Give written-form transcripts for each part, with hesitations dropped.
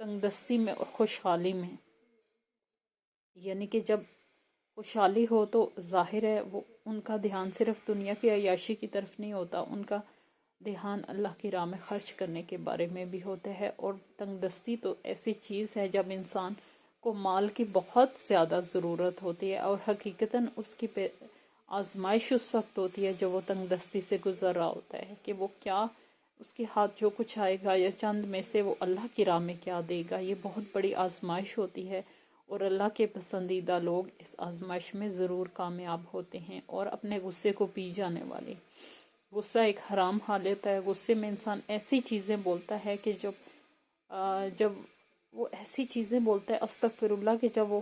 تنگ دستی میں اور خوشحالی میں، یعنی کہ جب خوشحالی ہو تو ظاہر ہے وہ ان کا دھیان صرف دنیا کی عیاشی کی طرف نہیں ہوتا، ان کا دھیان اللہ کی راہ میں خرچ کرنے کے بارے میں بھی ہوتا ہے۔ اور تنگ دستی تو ایسی چیز ہے جب انسان کو مال کی بہت زیادہ ضرورت ہوتی ہے، اور حقیقتاً اس کی آزمائش اس وقت ہوتی ہے جب وہ تنگ دستی سے گزر رہا ہوتا ہے کہ وہ کیا، اس کے ہاتھ جو کچھ آئے گا یا چند میں سے وہ اللہ کی راہ میں کیا دے گا۔ یہ بہت بڑی آزمائش ہوتی ہے، اور اللہ کے پسندیدہ لوگ اس آزمائش میں ضرور کامیاب ہوتے ہیں۔ اور اپنے غصے کو پی جانے والے، غصہ ایک حرام حالت ہے۔ غصے میں انسان ایسی چیزیں بولتا ہے کہ جب وہ ایسی چیزیں بولتا ہے استغفر اللہ، کہ جب وہ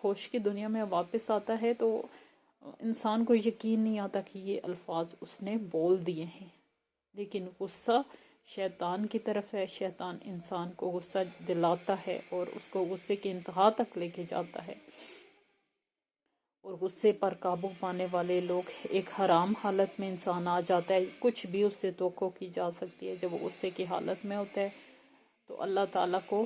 ہوش کی دنیا میں واپس آتا ہے تو انسان کو یقین نہیں آتا کہ یہ الفاظ اس نے بول دیے ہیں۔ لیکن غصہ شیطان کی طرف ہے، شیطان انسان کو غصہ دلاتا ہے اور اس کو غصے کی انتہا تک لے کے جاتا ہے، اور غصے پر قابو پانے والے لوگ ایک حرام حالت میں انسان آ جاتا ہے، کچھ بھی اس سے توقع کی جا سکتی ہے۔ جب وہ غصے کی حالت میں ہوتا ہے تو اللہ تعالیٰ کو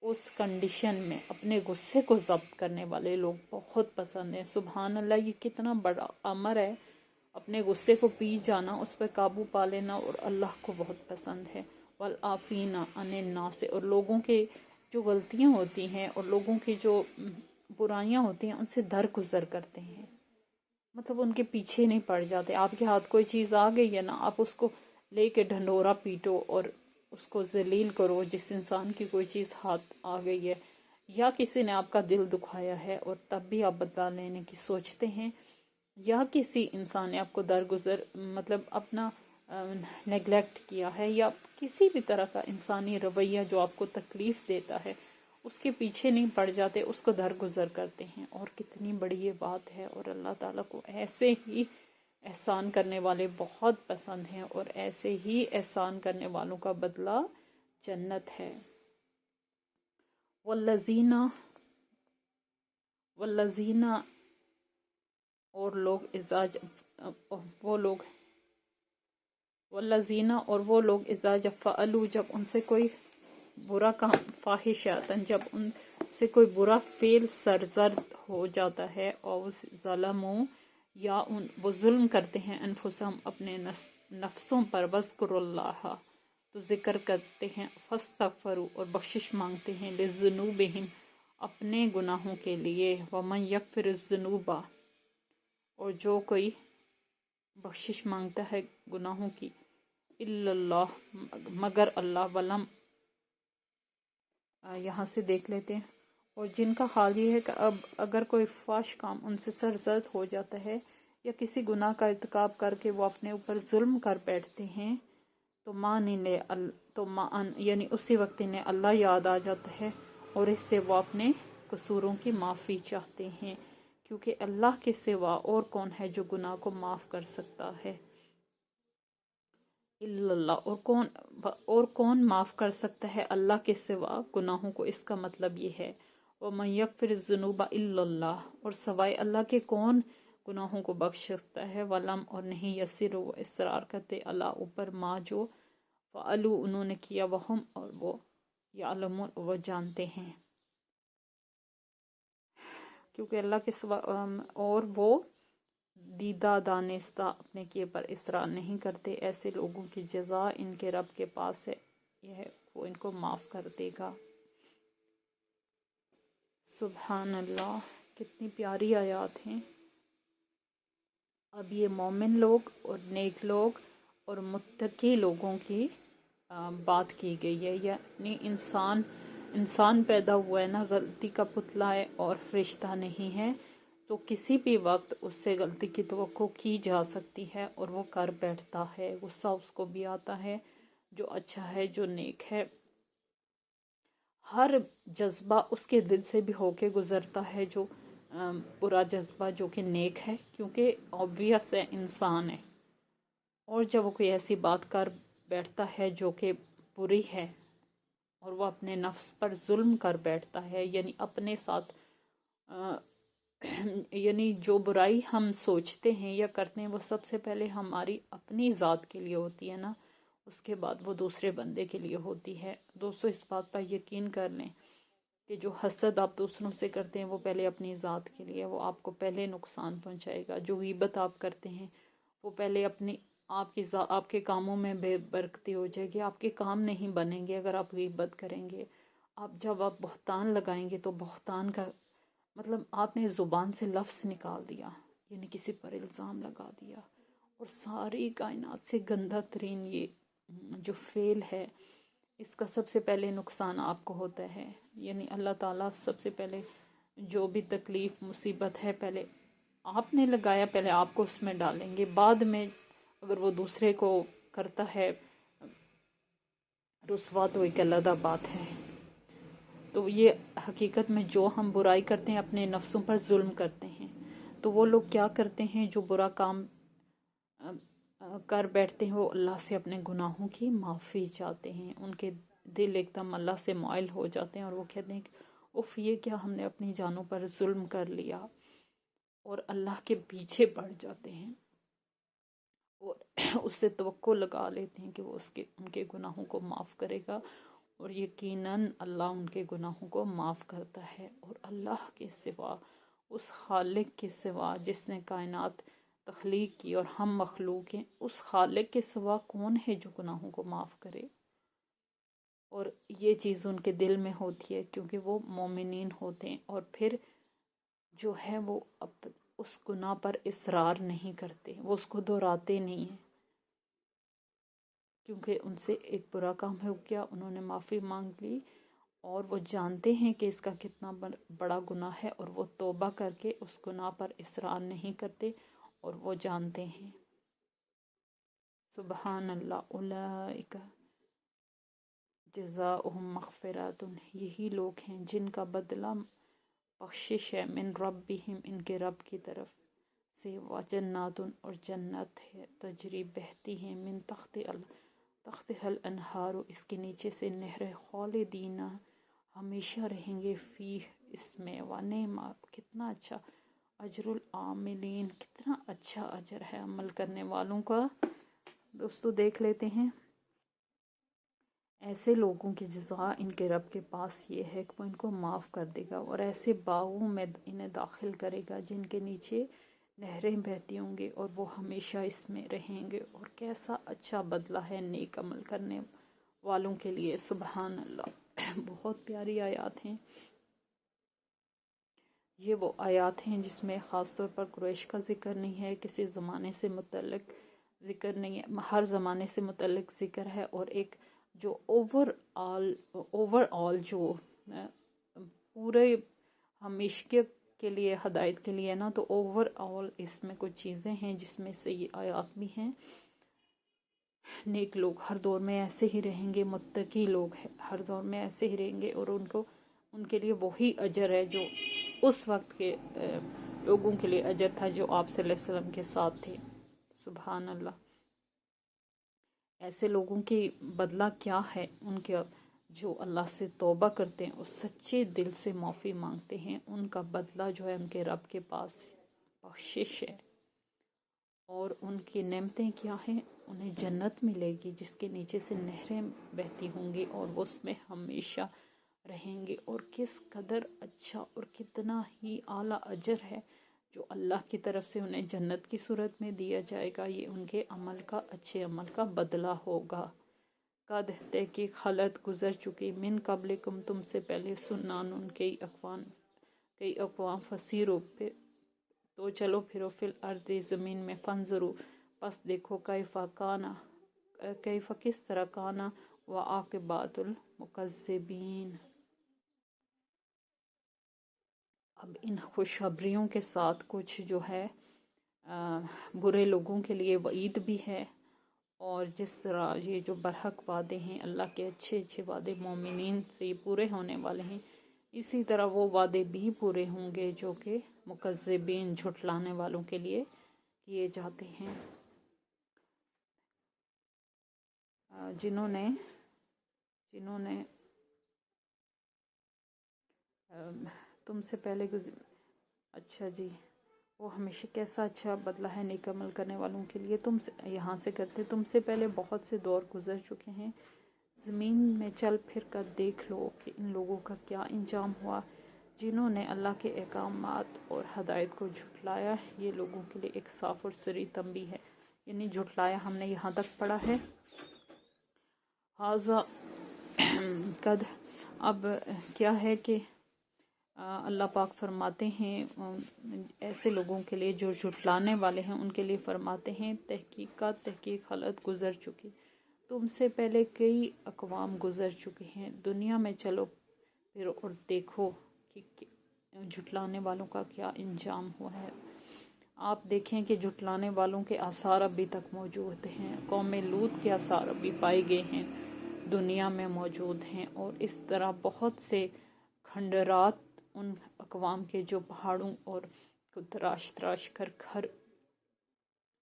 اس کنڈیشن میں اپنے غصے کو ضبط کرنے والے لوگ بہت پسند ہیں۔ سبحان اللہ، یہ کتنا بڑا امر ہے، اپنے غصے کو پی جانا، اس پہ قابو پا لینا، اور اللہ کو بہت پسند ہے۔ والعافین عن الناس، اور لوگوں کے جو غلطیاں ہوتی ہیں اور لوگوں کی جو برائیاں ہوتی ہیں ان سے درگزر کرتے ہیں، مطلب ان کے پیچھے نہیں پڑ جاتے۔ آپ کے ہاتھ کوئی چیز آ گئی ہے نا، آپ اس کو لے کے ڈھنڈورا پیٹو اور اس کو ذلیل کرو۔ جس انسان کی کوئی چیز ہاتھ آ گئی ہے یا کسی نے آپ کا دل دکھایا ہے اور تب بھی آپ بدلہ لینے کی سوچتے ہیں، یا کسی انسان نے آپ کو درگزر مطلب اپنا نیگلیکٹ کیا ہے، یا کسی بھی طرح کا انسانی رویہ جو آپ کو تکلیف دیتا ہے، اس کے پیچھے نہیں پڑ جاتے، اس کو درگزر کرتے ہیں۔ اور کتنی بڑی یہ بات ہے، اور اللہ تعالیٰ کو ایسے ہی احسان کرنے والے بہت پسند ہیں، اور ایسے ہی احسان کرنے والوں کا بدلہ جنت ہے۔ والذین اور لوگ اذا جب فعلوا، جب ان سے کوئی برا کام، فاحشۃ، جب ان سے کوئی برا فعل سرزد ہو جاتا ہے، اور ظلموا، یا وہ ظلم کرتے ہیں، انفسہم، اپنے نفسوں پر، واذکروا اللہ، تو ذکر کرتے ہیں، فاستغفروا، اور بخشش مانگتے ہیں، لذنوبہم، اپنے گناہوں کے لیے، ومن یغفر الذنوب، اور جو کوئی بخشش مانگتا ہے گناہوں کی، الا اللہ، مگر اللہ، ولم، یہاں سے دیکھ لیتے ہیں، اور جن کا حال یہ ہے کہ اب اگر کوئی فحش کام ان سے سرزد ہو جاتا ہے یا کسی گناہ کا ارتکاب کر کے وہ اپنے اوپر ظلم کر بیٹھتے ہیں، تو یعنی اسی وقت انہیں اللہ یاد آ جاتا ہے، اور اس سے وہ اپنے قصوروں کی معافی چاہتے ہیں، کیونکہ اللہ کے سوا اور کون ہے جو گناہ کو معاف کر سکتا ہے؟ الا اللہ، اور کون معاف کر سکتا ہے اللہ کے سوا گناہوں کو؟ اس کا مطلب یہ ہے وَمَن يَغْفِرُ الذُّنُوبَ إِلَّا اللَّهُ، اور سوائے اللہ کے کون گناہوں کو بخش سکتا ہے؟ وَلَمْ، اور نہیں، یسر، وہ اصرار کرتے، اللہ اوپر، ما جو فعلوا، انہوں نے کیا، وہم، اور وہ یعلمون، وہ جانتے ہیں، کیونکہ اللہ کے سوا اور وہ دیدہ دانستہ اپنے کیے پر اصرار نہیں کرتے۔ ایسے لوگوں کی جزا ان کے رب کے پاس ہے، یہ ہے وہ ان کو معاف کر دے گا۔ سبحان اللہ، کتنی پیاری آیات ہیں۔ اب یہ مومن لوگ اور نیک لوگ اور متقی لوگوں کی بات کی گئی ہے، یعنی انسان پیدا ہوا ہے نا، غلطی کا پتلا ہے اور فرشتہ نہیں ہے، تو کسی بھی وقت اس سے غلطی کی توقع کی جا سکتی ہے اور وہ کر بیٹھتا ہے۔ غصہ اس کو بھی آتا ہے، جو اچھا ہے، جو نیک ہے، ہر جذبہ اس کے دل سے بھی ہو کے گزرتا ہے، جو برا جذبہ جو کہ نیک ہے، کیونکہ obvious ہے، انسان ہے، اور جب وہ کوئی ایسی بات کر بیٹھتا ہے جو کہ بری ہے اور وہ اپنے نفس پر ظلم کر بیٹھتا ہے، یعنی اپنے ساتھ یعنی جو برائی ہم سوچتے ہیں یا کرتے ہیں وہ سب سے پہلے ہماری اپنی ذات کے لیے ہوتی ہے نا، اس کے بعد وہ دوسرے بندے کے لیے ہوتی ہے۔ دوستوں اس بات پر یقین کر لیں کہ جو حسد آپ دوسروں سے کرتے ہیں وہ پہلے اپنی ذات کے لیے، وہ آپ کو پہلے نقصان پہنچائے گا۔ جو غیبت آپ کرتے ہیں وہ پہلے اپنی آپ کے کاموں میں بے برکتی ہو جائے گی، آپ کے کام نہیں بنیں گے اگر آپ غیبت کریں گے۔ جب آپ بہتان لگائیں گے تو بہتان کا مطلب آپ نے زبان سے لفظ نکال دیا، یعنی کسی پر الزام لگا دیا، اور ساری کائنات سے گندہ ترین یہ جو فعل ہے، اس کا سب سے پہلے نقصان آپ کو ہوتا ہے۔ یعنی اللہ تعالیٰ سب سے پہلے جو بھی تکلیف مصیبت ہے پہلے آپ نے لگایا، پہلے آپ کو اس میں ڈالیں گے، بعد میں اگر وہ دوسرے کو کرتا ہے رسوا تو ایک علیحدہ بات ہے۔ تو یہ حقیقت میں جو ہم برائی کرتے ہیں اپنے نفسوں پر ظلم کرتے ہیں۔ تو وہ لوگ کیا کرتے ہیں جو برا کام کر بیٹھتے ہیں، وہ اللہ سے اپنے گناہوں کی معافی چاہتے ہیں، ان کے دل ایک دم اللہ سے مائل ہو جاتے ہیں اور وہ کہتے ہیں کہ اف یہ کیا ہم نے اپنی جانوں پر ظلم کر لیا، اور اللہ کے پیچھے پڑ جاتے ہیں اور اس سے توقع لگا لیتے ہیں کہ وہ ان کے گناہوں کو معاف کرے گا، اور یقیناً اللہ ان کے گناہوں کو معاف کرتا ہے۔ اور اللہ کے سوا، اس خالق کے سوا جس نے کائنات تخلیق کی اور ہم مخلوق ہیں، اس خالق کے سوا کون ہے جو گناہوں کو معاف کرے؟ اور یہ چیز ان کے دل میں ہوتی ہے کیونکہ وہ مومنین ہوتے ہیں، اور پھر جو ہے وہ اس گناہ پر اصرار نہیں کرتے، وہ اس کو دہراتے نہیں ہیں، کیونکہ ان سے ایک برا کام ہو گیا، انہوں نے معافی مانگ لی اور وہ جانتے ہیں کہ اس کا کتنا بڑا گناہ ہے، اور وہ توبہ کر کے اس گناہ پر اصرار نہیں کرتے، اور وہ جانتے ہیں۔ سبحان اللہ، اولئک جزاؤہم مغفرات، یہی لوگ ہیں جن کا بدلہ بخشش ہے، من ربہم، ان کے رب کی طرف سے، وجنات، اور جنت ہے، تجری بہتی ہیں، من تحت الانہار، اس کے نیچے سے نہریں، خالدین، ہمیشہ رہیں گے، فیہ، اس میں، ونعم، کتنا اچھا، اجر العاملین، کتنا اچھا اجر ہے عمل کرنے والوں کا۔ دوستو دیکھ لیتے ہیں ایسے لوگوں کی جزا ان کے رب کے پاس یہ ہے کہ وہ ان کو معاف کر دے گا، اور ایسے باغوں میں انہیں داخل کرے گا جن کے نیچے نہریں بہتی ہوں گے، اور وہ ہمیشہ اس میں رہیں گے، اور کیسا اچھا بدلہ ہے نیک عمل کرنے والوں کے لیے۔ سبحان اللہ، بہت پیاری آیات ہیں یہ۔ وہ آیات ہیں جس میں خاص طور پر قریش کا ذکر نہیں ہے، کسی زمانے سے متعلق ذکر نہیں ہے، ہر زمانے سے متعلق ذکر ہے، اور ایک جو اوور آل جو پورے ہمیشہ کے لیے ہدایت کے لیے نا، تو اوور آل اس میں کچھ چیزیں ہیں جس میں سے یہ آیات بھی ہیں۔ نیک لوگ ہر دور میں ایسے ہی رہیں گے، متقی لوگ ہر دور میں ایسے ہی رہیں گے، اور ان کے لیے وہی اجر ہے جو اس وقت کے لوگوں کے لیے اجر تھا جو آپ صلی اللہ علیہ وسلم کے ساتھ تھے۔ سبحان اللہ، ایسے لوگوں کی بدلہ کیا ہے؟ ان کے جو اللہ سے توبہ کرتے ہیں اور سچے دل سے معافی مانگتے ہیں، ان کا بدلہ جو ہے ان کے رب کے پاس بخشش ہے، اور ان کی نعمتیں کیا ہیں؟ انہیں جنت ملے گی جس کے نیچے سے نہریں بہتی ہوں گی، اور وہ اس میں ہمیشہ رہیں گے، اور کس قدر اچھا اور کتنا ہی اعلیٰ اجر ہے جو اللہ کی طرف سے انہیں جنت کی صورت میں دیا جائے گا۔ یہ ان کے عمل کا، اچھے عمل کا بدلہ ہوگا۔ قد تحقیق خلت گزر چکی، من قبلکم، تم سے پہلے، سنن کئی اقوام فسیرو، تو چلو پھرو، فی الارض، زمین میں، فانظرو، پس دیکھو، کیف کس طرح، کانا وعاقبات المکذبین۔ اب ان خوشخبریوں کے ساتھ کچھ جو ہے برے لوگوں کے لیے وعید بھی ہے، اور جس طرح یہ جو برحق وعدے ہیں اللہ کے اچھے اچھے وعدے مومنین سے یہ پورے ہونے والے ہیں، اسی طرح وہ وعدے بھی پورے ہوں گے جو کہ مکذبین، جھٹلانے والوں کے لیے کیے جاتے ہیں۔ جنہوں نے تم سے پہلے اچھا جی، وہ ہمیشہ کیسا اچھا بدلہ ہے نیک عمل کرنے والوں کے لیے. تم سے یہاں سے کرتے تم سے پہلے بہت سے دور گزر چکے ہیں. زمین میں چل پھر کر دیکھ لو کہ ان لوگوں کا کیا انجام ہوا جنہوں نے اللہ کے احکامات اور ہدایت کو جھٹلایا. یہ لوگوں کے لیے ایک صاف اور سری تنبیہ ہے. یعنی جھٹلایا ہم نے یہاں تک پڑھا ہے. حاضہ قد اب کیا ہے کہ اللہ پاک فرماتے ہیں ایسے لوگوں کے لیے جو جھٹلانے والے ہیں ان کے لیے فرماتے ہیں تحقیق حالت گزر چکی. تم سے پہلے کئی اقوام گزر چکے ہیں. دنیا میں چلو پھر اور دیکھو کہ جھٹلانے والوں کا کیا انجام ہوا ہے. آپ دیکھیں کہ جھٹلانے والوں کے آثار ابھی تک موجود ہیں. قوم لوط کے آثار ابھی پائے گئے ہیں دنیا میں موجود ہیں. اور اس طرح بہت سے کھنڈرات ان اقوام کے جو پہاڑوں اور کو تراش کر گھر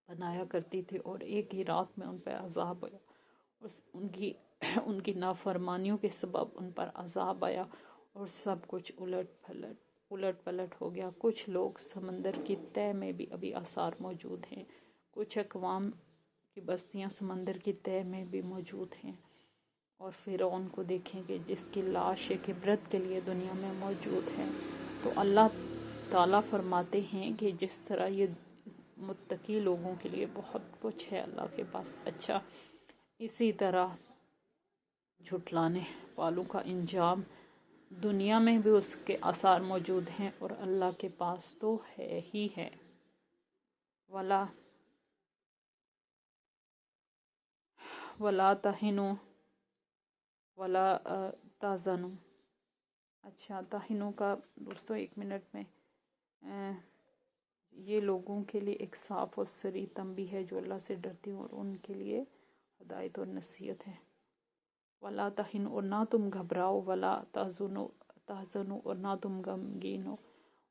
بنایا کرتی تھی اور ایک ہی رات میں ان پہ عذاب آیا. ان کی نافرمانیوں کے سبب ان پر عذاب آیا اور سب کچھ الٹ پلٹ ہو گیا. کچھ لوگ سمندر کی تہہ میں بھی ابھی آثار موجود ہیں. کچھ اقوام کی بستیاں سمندر کی تہہ میں بھی موجود ہیں. اور فرعون کو دیکھیں کہ جس کی لاش ایک عبرت کے لیے دنیا میں موجود ہے. تو اللہ تعالیٰ فرماتے ہیں کہ جس طرح یہ متقی لوگوں کے لیے بہت کچھ ہے اللہ کے پاس اچھا، اسی طرح جھٹلانے والوں کا انجام دنیا میں بھی اس کے آثار موجود ہیں اور اللہ کے پاس تو ہے ہی ہے. ولا تہنوا ولا تحزنوا. اچھا تہنوا کا دوستو 1 منٹ میں یہ لوگوں کے لیے ایک صاف اور سری تنبیہ ہے جو اللہ سے ڈرتی ہوں اور ان کے لیے ہدایت اور نصیحت ہے. ولا تہنوا اور نہ تم گھبراؤ. ولا تحزنوا اور نہ تم غمگین ہو.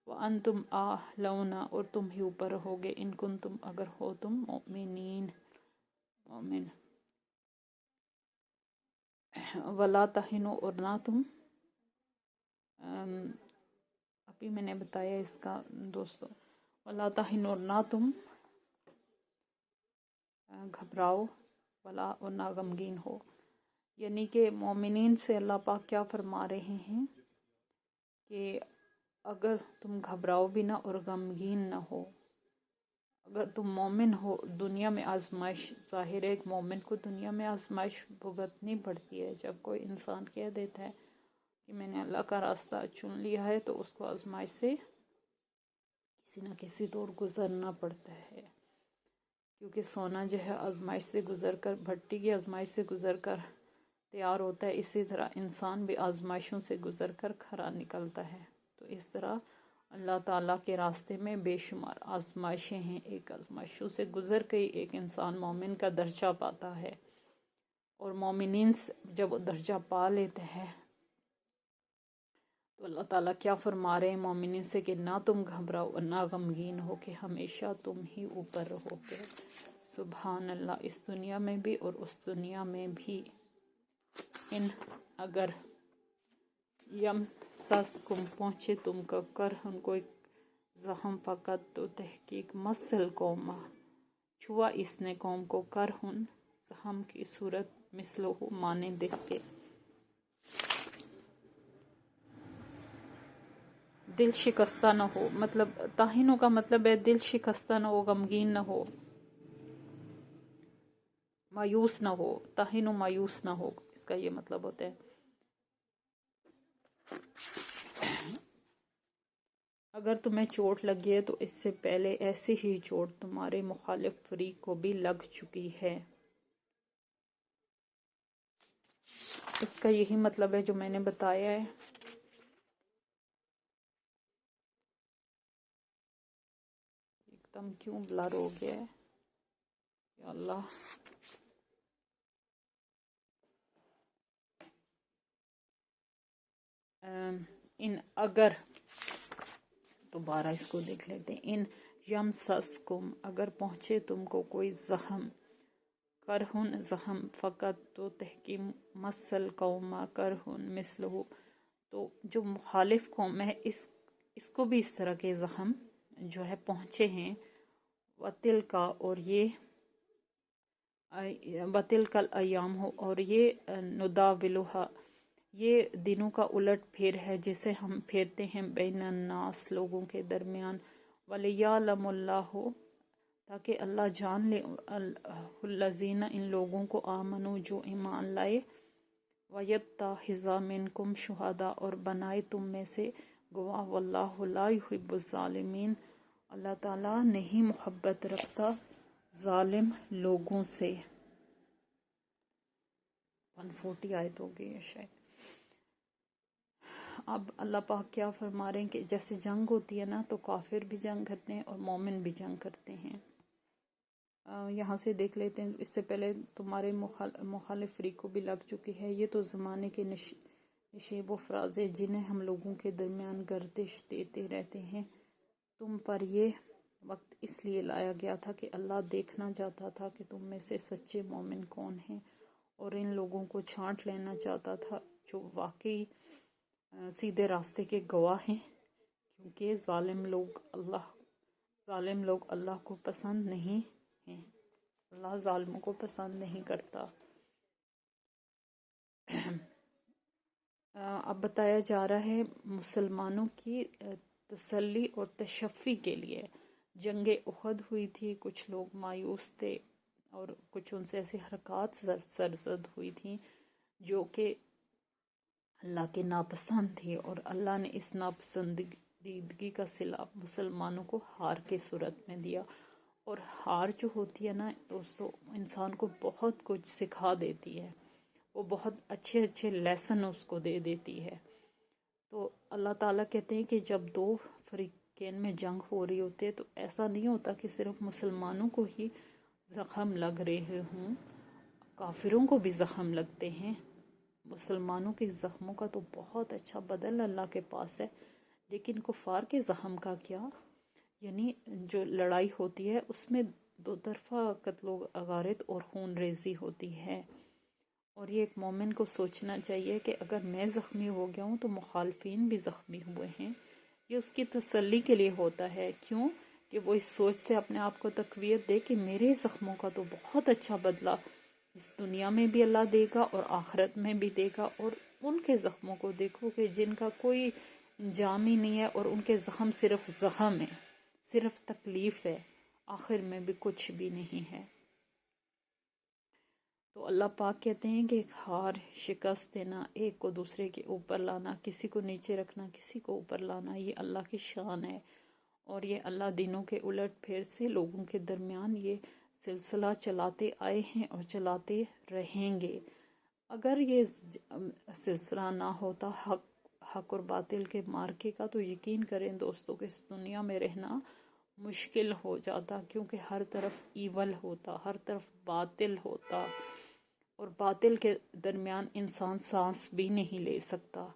وانتم اعلون اور تم ہی اوپر ہوگے. ان کنتم اگر ہو تم مومن. ولا تہنوا اور نہ تم ابھی میں نے بتایا اس کا دوستو. ولا تہنوا اور نہ تم گھبراؤ. ولا اور نہ غمگین ہو. یعنی کہ مومنین سے اللہ پاک کیا فرما رہے ہیں کہ اگر تم گھبراؤ بھی نہ اور غمگین نہ ہو. اگر تم مومن ہو دنیا میں آزمائش ظاہر ہے. ایک مومن کو دنیا میں آزمائش بھگتنی پڑتی ہے. جب کوئی انسان کہہ دیتا ہے کہ میں نے اللہ کا راستہ چن لیا ہے تو اس کو آزمائش سے کسی نہ کسی طور گزرنا پڑتا ہے. کیونکہ سونا جو ہے آزمائش سے گزر کر بھٹی کی آزمائش سے گزر کر تیار ہوتا ہے. اسی طرح انسان بھی آزمائشوں سے گزر کر کھرا نکلتا ہے. تو اس طرح اللہ تعالیٰ کے راستے میں بے شمار آزمائشیں ہیں. ایک آزمائشوں سے گزر کے ایک انسان مومن کا درجہ پاتا ہے. اور مومنین جب وہ درجہ پا لیتے ہیں تو اللہ تعالیٰ کیا فرما رہے ہیں مومنین سے کہ نہ تم گھبراؤ اور نہ غمگین ہو کہ ہمیشہ تم ہی اوپر رہو گے. سبحان اللہ. اس دنیا میں بھی اور اس دنیا میں بھی. ان اگر یم سسکم پہنچے تم کا کرہن کوئی زخم فقط تو تحقیق مسل قوم چھوا اس نے قوم کو کرہن زخم کی صورت مثلو مانند اس کے. دل شکستہ نہ ہو. مطلب تاہینوں کا مطلب ہے دل شکستہ نہ ہو غمگین نہ ہو مایوس نہ ہو. تاہینوں مایوس نہ ہو اس کا یہ مطلب ہوتا ہے. اگر تمہیں چوٹ لگی ہے تو اس سے پہلے ایسی ہی چوٹ تمہارے مخالف فریق کو بھی لگ چکی ہے. اس کا یہی مطلب ہے جو میں نے بتایا ہے. ایک دم کیوں بلر ہو گیا ہے یا اللہ. ان اگر دوبارہ اس کو دیکھ لیتے ہیں. ان یمسسکم اگر پہنچے تم کو کوئی زخم کرہن زخم فقط تو تحکیم مسل قوم کرہن مثلہ تو جو مخالف قوم ہے اس کو بھی اس طرح کے زخم جو ہے پہنچے ہیں، وطل کا، اور یہ وطل کل ایام ہو، اور یہ نداولھا، یہ دنوں کا الٹ پھیر ہے جسے ہم پھیرتے ہیں بین الناس، لوگوں کے درمیان، وَلِيَعْلَمَ اللَّهُ، تاکہ اللہ جان لے، الذین، ان لوگوں کو، آمنوا، جو ایمان لائے، وَيَتَّخِذَ مِنکم شہداء، اور بنائے تم میں سے گواہ، واللہ لا يحب الظالمین، اللہ تعالیٰ نہیں محبت رکھتا ظالم لوگوں سے۔ 140 آیت ہو گئی ہے شاید۔ اب اللہ پاک کیا فرما رہے ہیں کہ جیسے جنگ ہوتی ہے نا، تو کافر بھی جنگ کرتے ہیں اور مومن بھی جنگ کرتے ہیں۔ یہاں سے دیکھ لیتے ہیں، اس سے پہلے تمہارے مخالف فریق کو بھی لگ چکی ہے، یہ تو زمانے کے نشیب و فراز ہے جنہیں ہم لوگوں کے درمیان گردش دیتے رہتے ہیں۔ تم پر یہ وقت اس لیے لایا گیا تھا کہ اللہ دیکھنا چاہتا تھا کہ تم میں سے سچے مومن کون ہیں، اور ان لوگوں کو چھانٹ لینا چاہتا تھا جو واقعی سیدھے راستے کے گواہ ہیں، کیونکہ ظالم لوگ اللہ کو پسند نہیں ہیں، اللہ ظالموں کو پسند نہیں کرتا۔ اب بتایا جا رہا ہے مسلمانوں کی تسلی اور تشفی کے لیے۔ جنگ احد ہوئی تھی، کچھ لوگ مایوس تھے اور کچھ ان سے ایسی حرکات سرزد ہوئی تھیں جو کہ اللہ کے ناپسند تھی، اور اللہ نے اس ناپسندیدگی کا صلہ مسلمانوں کو ہار کے صورت میں دیا۔ اور ہار جو ہوتی ہے نا دوستو، انسان کو بہت کچھ سکھا دیتی ہے، وہ بہت اچھے اچھے لیسن اس کو دے دیتی ہے۔ تو اللہ تعالیٰ کہتے ہیں کہ جب دو فریقین میں جنگ ہو رہی ہوتی ہے تو ایسا نہیں ہوتا کہ صرف مسلمانوں کو ہی زخم لگ رہے ہوں، کافروں کو بھی زخم لگتے ہیں۔ مسلمانوں کے زخموں کا تو بہت اچھا بدل اللہ کے پاس ہے، لیکن کفار کے زخم کا کیا؟ یعنی جو لڑائی ہوتی ہے اس میں دو طرفہ قتل و غارت اور خون ریزی ہوتی ہے، اور یہ ایک مومن کو سوچنا چاہیے کہ اگر میں زخمی ہو گیا ہوں تو مخالفین بھی زخمی ہوئے ہیں۔ یہ اس کی تسلی کے لیے ہوتا ہے، کیوں کہ وہ اس سوچ سے اپنے آپ کو تقویت دے کہ میرے زخموں کا تو بہت اچھا بدلہ اس دنیا میں بھی اللہ دے گا اور آخرت میں بھی دے گا۔ اور ان کے زخموں کو دیکھو کہ جن کا کوئی انجام ہی نہیں ہے، اور ان کے زخم صرف زخم ہے، صرف تکلیف ہے، آخر میں بھی کچھ بھی نہیں ہے۔ تو اللہ پاک کہتے ہیں کہ ہار، شکست دینا، ایک کو دوسرے کے اوپر لانا، کسی کو نیچے رکھنا، کسی کو اوپر لانا، یہ اللہ کی شان ہے، اور یہ اللہ دینوں کے الٹ پھیر سے لوگوں کے درمیان یہ سلسلہ چلاتے آئے ہیں اور چلاتے رہیں گے۔ اگر یہ سلسلہ نہ ہوتا حق اور باطل کے مارکے کا، تو یقین کریں دوستوں کہ اس دنیا میں رہنا مشکل ہو جاتا، کیونکہ ہر طرف ایول ہوتا، ہر طرف باطل ہوتا، اور باطل کے درمیان انسان سانس بھی نہیں لے سکتا۔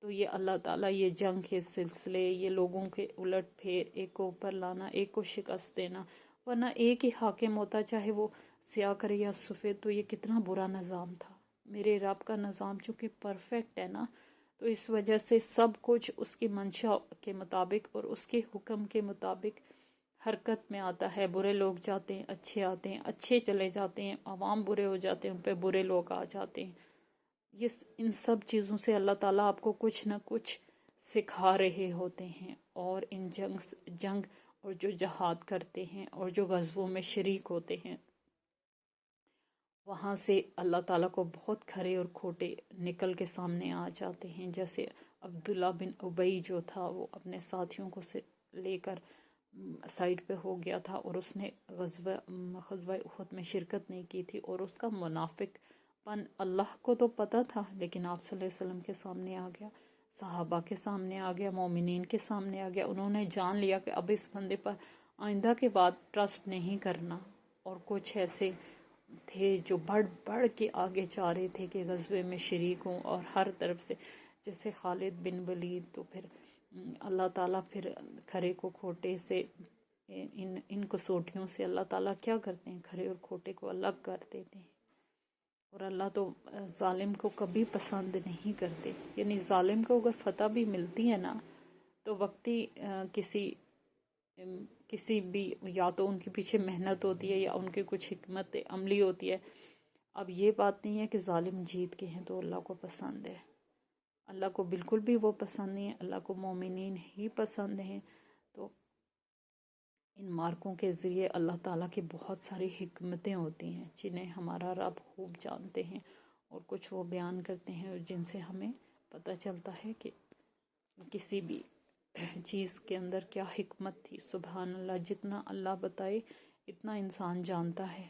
تو یہ اللہ تعالیٰ یہ جنگ کے سلسلے، یہ لوگوں کے الٹ پھیر، ایک کو اوپر لانا، ایک کو شکست دینا، ورنہ ایک ہی حاکم ہوتا چاہے وہ سیاہ کرے یا سفید، تو یہ کتنا برا نظام تھا۔ میرے رب کا نظام چونکہ پرفیکٹ ہے نا، تو اس وجہ سے سب کچھ اس کی منشا کے مطابق اور اس کے حکم کے مطابق حرکت میں آتا ہے۔ برے لوگ جاتے ہیں، اچھے آتے ہیں، اچھے چلے جاتے ہیں، عوام برے ہو جاتے ہیں، ان پہ برے لوگ آ جاتے ہیں۔ ان سب چیزوں سے اللہ تعالیٰ آپ کو کچھ نہ کچھ سکھا رہے ہوتے ہیں، اور ان جنگ اور جو جہاد کرتے ہیں اور جو غزووں میں شریک ہوتے ہیں، وہاں سے اللہ تعالیٰ کو بہت کھرے اور کھوٹے نکل کے سامنے آ جاتے ہیں۔ جیسے عبداللہ بن ابی جو تھا، وہ اپنے ساتھیوں کو لے کر سائڈ پہ ہو گیا تھا، اور اس نے غزوہ احد میں شرکت نہیں کی تھی، اور اس کا منافق پن اللہ کو تو پتہ تھا، لیکن آپ صلی اللہ علیہ وسلم کے سامنے آ گیا، صحابہ کے سامنے آ گیا، مومنین کے سامنے آ گیا۔ انہوں نے جان لیا کہ اب اس بندے پر آئندہ کے بعد ٹرسٹ نہیں کرنا، اور کچھ ایسے تھے جو بڑھ کے آگے چاہ رہے تھے کہ غزوے میں شریک ہوں، اور ہر طرف سے، جیسے خالد بن ولید، تو پھر اللہ تعالیٰ پھر کھرے کو کھوٹے سے، ان کسوٹیوں سے اللہ تعالیٰ کیا کرتے ہیں، کھرے اور کھوٹے کو الگ کر دیتے ہیں، اور اللہ تو ظالم کو کبھی پسند نہیں کرتے۔ یعنی ظالم کو اگر فتح بھی ملتی ہے نا، تو وقتی کسی کسی بھی یا تو ان کے پیچھے محنت ہوتی ہے یا ان کی کچھ حکمت عملی ہوتی ہے. اب یہ بات نہیں ہے کہ ظالم جیت کے ہیں تو اللہ کو پسند ہے. اللہ کو بالکل بھی وہ پسند نہیں ہے. اللہ کو مومنین ہی پسند ہیں. تو ان مارکوں کے ذریعے اللہ تعالیٰ کی بہت ساری حکمتیں ہوتی ہیں جنہیں ہمارا رب خوب جانتے ہیں، اور کچھ وہ بیان کرتے ہیں اور جن سے ہمیں پتہ چلتا ہے کہ کسی بھی چیز کے اندر کیا حکمت تھی. سبحان اللہ، جتنا اللہ بتائے اتنا انسان جانتا ہے،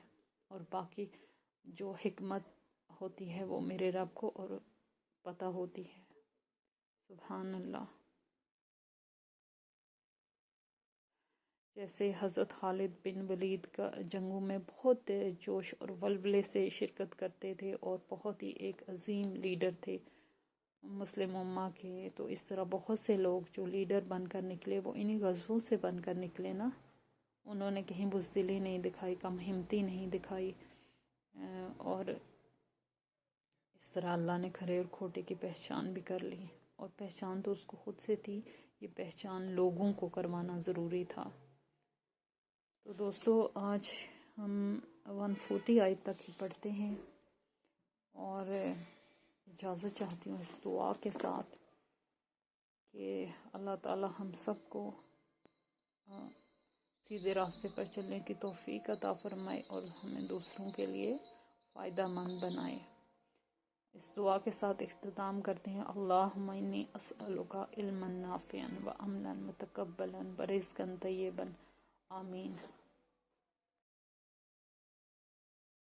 اور باقی جو حکمت ہوتی ہے وہ میرے رب کو اور پتہ ہوتی ہے. سبحان اللہ. جیسے حضرت خالد بن ولید کا جنگوں میں بہت جوش اور ولولے سے شرکت کرتے تھے اور بہت ہی ایک عظیم لیڈر تھے مسلم امہ کے. تو اس طرح بہت سے لوگ جو لیڈر بن کر نکلے وہ انہی غزووں سے بن کر نکلے نا. انہوں نے کہیں بزدلی نہیں دکھائی، کم ہمتی نہیں دکھائی، اور اس طرح اللہ نے کھرے اور کھوٹے کی پہچان بھی کر لی. اور پہچان تو اس کو خود سے تھی، یہ پہچان لوگوں کو کروانا ضروری تھا. تو دوستو آج ہم 140 آیت تک ہی پڑھتے ہیں، اور اجازت چاہتی ہوں اس دعا کے ساتھ کہ اللہ تعالی ہم سب کو سیدھے راستے پر چلنے کی توفیق عطا فرمائے اور ہمیں دوسروں کے لیے فائدہ مند بنائے. اس دعا کے ساتھ اختتام کرتے ہیں. اللہم انی اسألک علما نافعا وعملا متقبلا ورزقا طیبا. آمین.